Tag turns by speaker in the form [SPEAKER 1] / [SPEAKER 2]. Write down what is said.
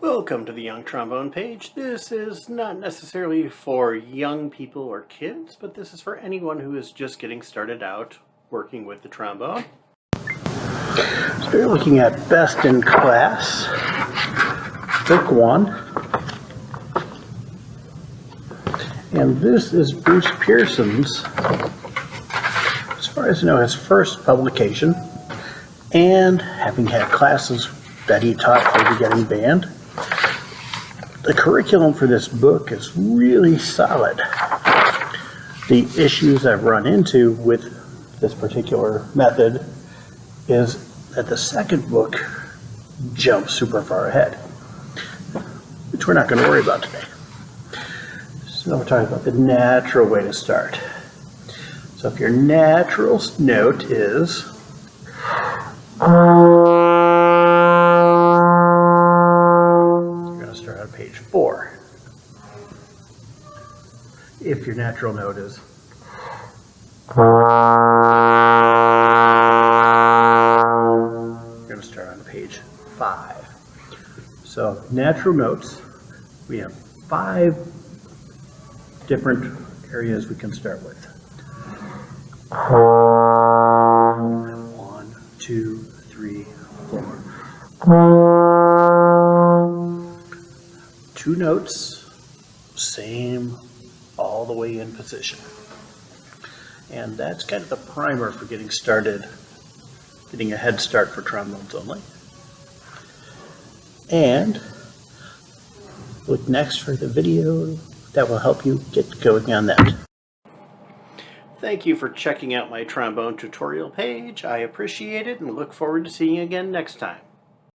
[SPEAKER 1] Welcome to the Young Trombone Page. This is not necessarily for young people or kids, but this is for anyone who is just getting started out working with the trombone. So we're looking at Best in Class, Book 1. And this is Bruce Pearson's, as far as I know, his first publication. And having had classes that he taught for the beginning band, the curriculum for this book is really solid. The issues I've run into with this particular method is that the second book jumps super far ahead, which we're not going to worry about today. So we're talking about the natural way to start. So if your natural note is page 4. If your natural note is you're going to start on page 5. So natural notes, we have 5 different areas we can start with. 1, 2, 3, 4. 2 notes, same all the way in position. And that's kind of the primer for getting started, getting a head start for trombones only. And look next for the video that will help you get going on that. Thank you for checking out my trombone tutorial page. I appreciate it and look forward to seeing you again next time.